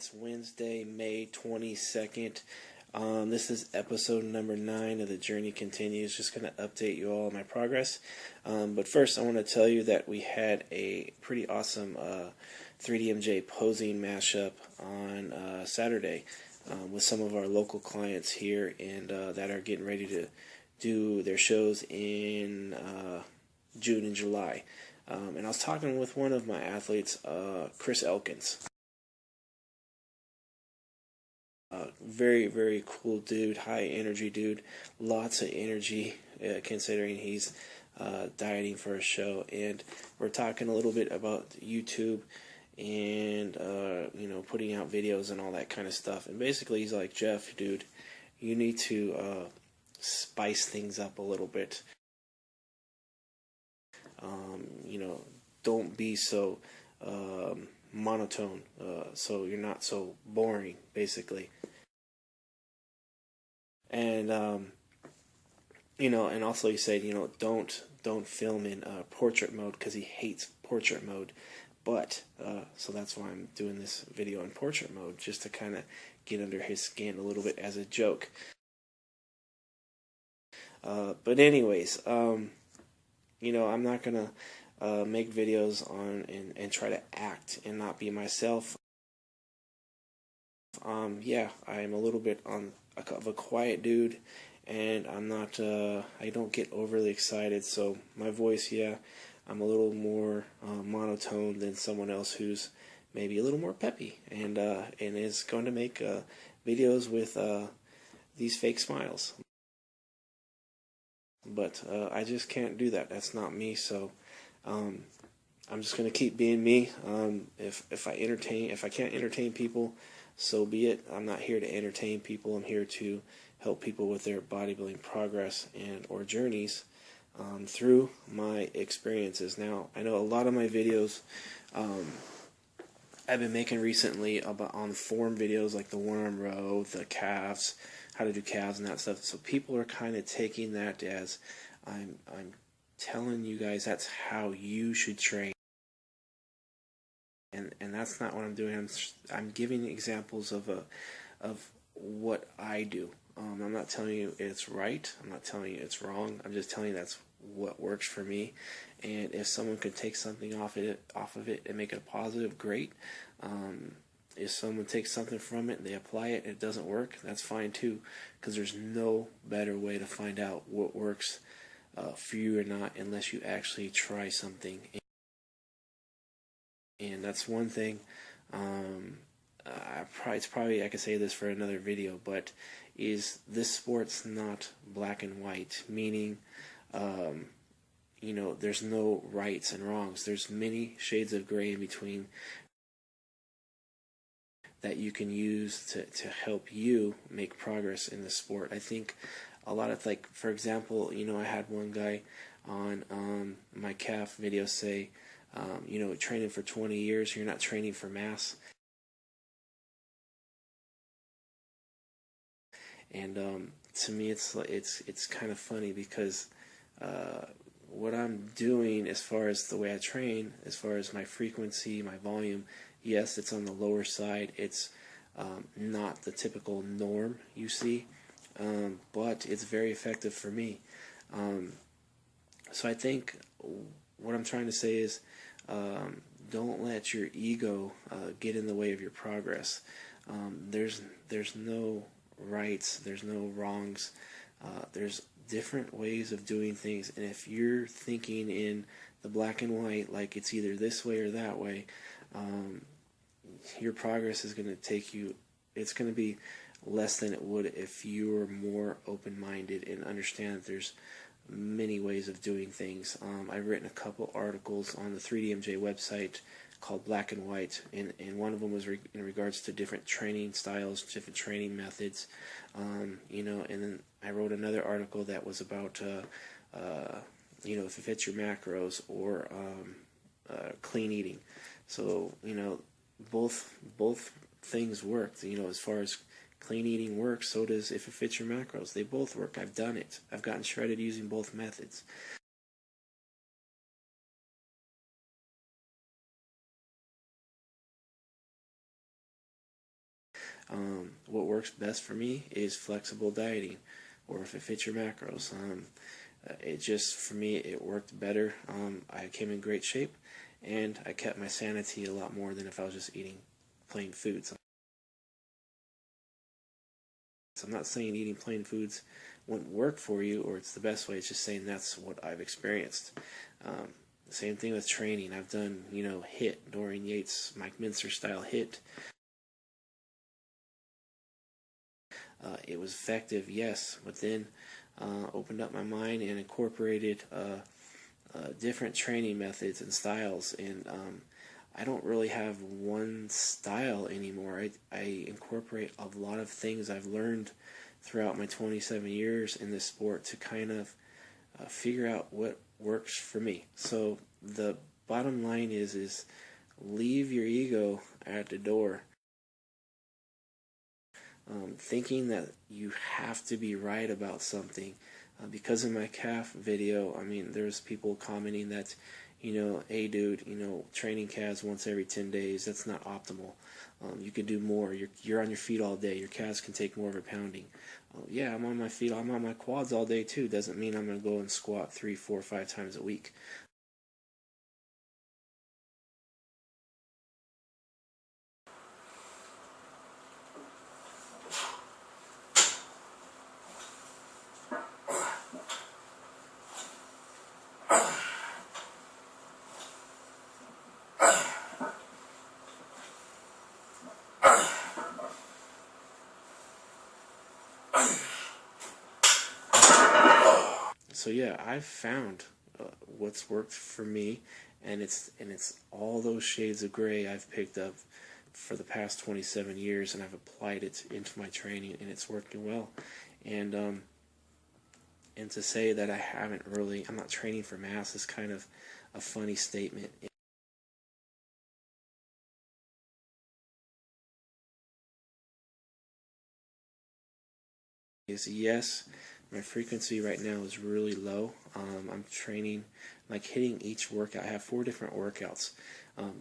It's Wednesday, May 22nd. This is episode number 9 of The Journey Continues. Just going to update you all on my progress. But first, I want to tell you that we had a pretty awesome 3DMJ posing mashup on Saturday with some of our local clients here and that are getting ready to do their shows in June and July. And I was talking with one of my athletes, Chris Elkins. Very, very cool dude, high energy dude, lots of energy considering he's dieting for a show. And we're talking a little bit about YouTube and, putting out videos and all that kind of stuff. And basically he's like, Jeff, dude, you need to spice things up a little bit. Don't be so monotone, so you're not so boring, basically. And and also he said, don't film in portrait mode because he hates portrait mode. But so that's why I'm doing this video in portrait mode, just to kind of get under his skin a little bit as a joke. But anyways, I'm not gonna make videos on and try to act and not be myself. Yeah, I'm a little bit of a quiet dude, and I'm not. I don't get overly excited, so my voice, yeah, I'm a little more monotone than someone else who's maybe a little more peppy and is going to make videos with these fake smiles. But I just can't do that. That's not me. So I'm just gonna keep being me. If I can't entertain people, so be it. I'm not here to entertain people. I'm here to help people with their bodybuilding progress and or journeys through my experiences. Now, I know a lot of my videos I've been making recently on form videos like the one-arm row, the calves, how to do calves and that stuff. So people are kind of taking that as I'm telling you guys that's how you should train. And that's not what I'm doing. I'm giving examples of what I do. I'm not telling you it's right. I'm not telling you it's wrong. I'm just telling you that's what works for me. And if someone could take something off of it and make it a positive, great. If someone takes something from it and they apply it and it doesn't work, that's fine too, because there's no better way to find out what works for you or not unless you actually try something. And that's one thing. I could say this for another video, but is this sport's not black and white, meaning there's no rights and wrongs. There's many shades of gray in between that you can use to help you make progress in the sport. I think a lot of, like, for example, I had one guy on my calf video say, training for 20 years, you're not training for mass. And to me, it's kind of funny because what I'm doing as far as the way I train, as far as my frequency, my volume, yes, it's on the lower side. It's not the typical norm you see, but it's very effective for me. So I think what I'm trying to say is don't let your ego get in the way of your progress. There's no rights, there's no wrongs. There's different ways of doing things, and if you're thinking in the black and white, like it's either this way or that way, your progress is going to take you, it's going to be less than it would if you were more open-minded and understand that there's many ways of doing things. I've written a couple articles on the 3DMJ website called Black and White, and one of them was in regards to different training styles, different training methods, and then I wrote another article that was about if it fits your macros or clean eating. So both things work. As far as clean eating works, so does if it fits your macros. They both work. I've done it. I've gotten shredded using both methods. What works best for me is flexible dieting, or if it fits your macros. It just, for me, it worked better. I came in great shape, and I kept my sanity a lot more than if I was just eating plain foods. So I'm not saying eating plain foods wouldn't work for you or it's the best way. It's just saying that's what I've experienced. Same thing with training. I've done, HIIT, Dorian Yates, Mike Mincer style HIIT. It was effective, yes, but then opened up my mind and incorporated different training methods and styles. And I don't really have one style anymore. I incorporate a lot of things I've learned throughout my 27 years in this sport to kind of figure out what works for me. So the bottom line is leave your ego at the door. Thinking that you have to be right about something. Because in my calf video, there's people commenting that, hey dude, training calves once every 10 days, that's not optimal. You could do more. You're on your feet all day. Your calves can take more of a pounding. Yeah, I'm on my feet. I'm on my quads all day too. Doesn't mean I'm going to go and squat 3, 4, 5 times a week. So yeah, I've found what's worked for me, and it's all those shades of gray I've picked up for the past 27 years, and I've applied it into my training, and it's working well. And to say that I'm not training for mass is kind of a funny statement. Yes, my frequency right now is really low. I'm training, like hitting each workout. I have 4 different workouts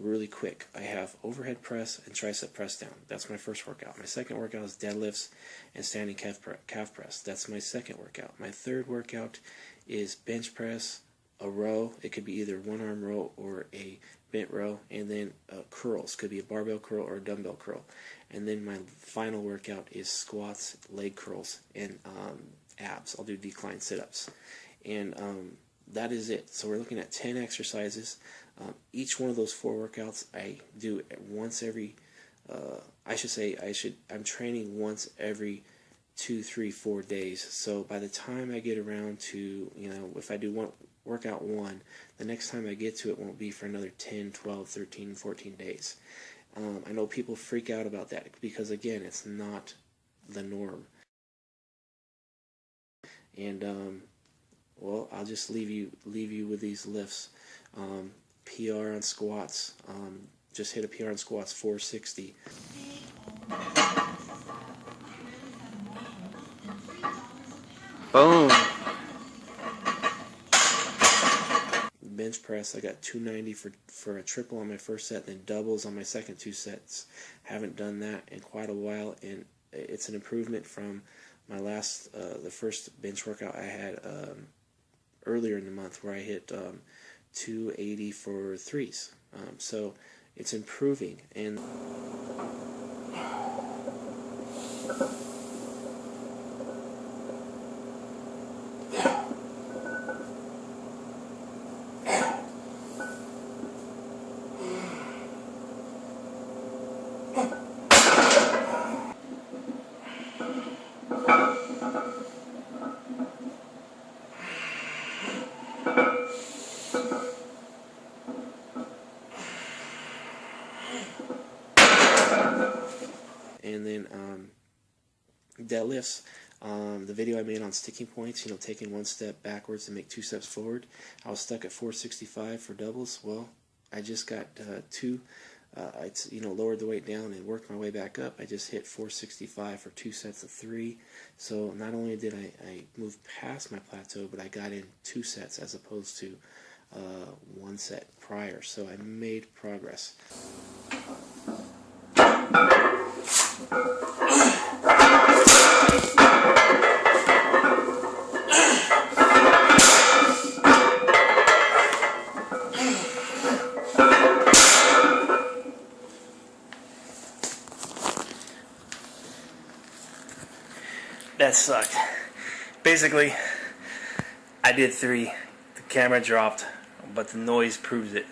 really quick. I have overhead press and tricep press down. That's my first workout. My second workout is deadlifts and standing calf press. That's my second workout. My third workout is bench press, a row. It could be either one arm row or a bent row, and then curls. Could be a barbell curl or a dumbbell curl. And then my final workout is squats, leg curls, and abs. I'll do decline sit-ups. And that is it. So we're looking at 10 exercises. Each one of those 4 workouts I do once every, I'm training once every 2, 3, 4 days. So by the time I get around to, if I do workout 1, the next time I get to it won't be for another 10, 12, 13, 14 days. I know people freak out about that because, again, it's not the norm. And well, I'll just leave you with these lifts. PR on squats. Just hit a PR on squats, 460. Boom. Bench press, I got 290 for a triple on my first set, then doubles on my second 2 sets. Haven't done that in quite a while, and it's an improvement from my last, the first bench workout I had earlier in the month, where I hit 280 for 3s. So it's improving. And then deadlifts. The video I made on sticking points, taking 1 step backwards and make 2 steps forward. I was stuck at 465 for doubles. Well, I just got I lowered the weight down and worked my way back up. I just hit 465 for 2 sets of 3. So not only did I move past my plateau, but I got in 2 sets as opposed to 1 set prior. So I made progress. That sucked. Basically, I did 3. The camera dropped, but the noise proves it.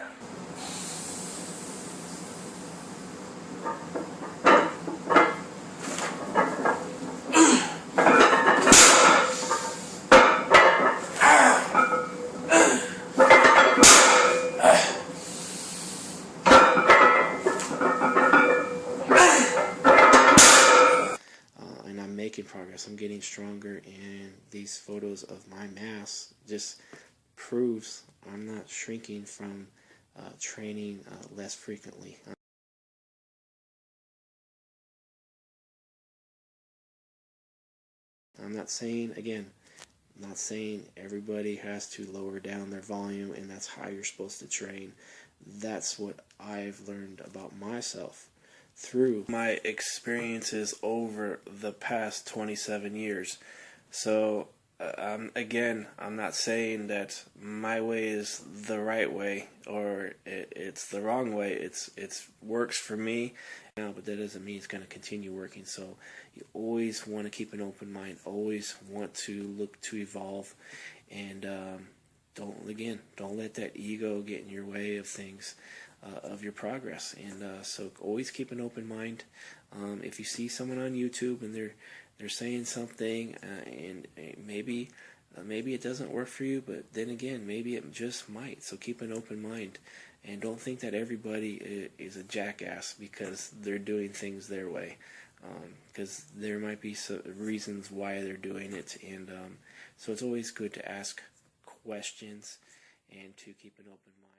And I'm making progress. I'm getting stronger, and these photos of my mass just proves I'm not shrinking from training less frequently. I'm not saying, again, I'm not saying everybody has to lower down their volume and that's how you're supposed to train. That's what I've learned about myself through my experiences over the past 27 years. So again, I'm not saying that my way is the right way or it's the wrong way. It's works for me now, but that doesn't mean it's going to continue working. So you always want to keep an open mind, always want to look to evolve, and don't let that ego get in your way of things, of your progress. And so always keep an open mind. If you see someone on YouTube and they're saying something, and maybe it doesn't work for you, but then again, maybe it just might. So keep an open mind, and don't think that everybody is a jackass because they're doing things their way, because there might be some reasons why they're doing it, and so it's always good to ask questions and to keep an open mind.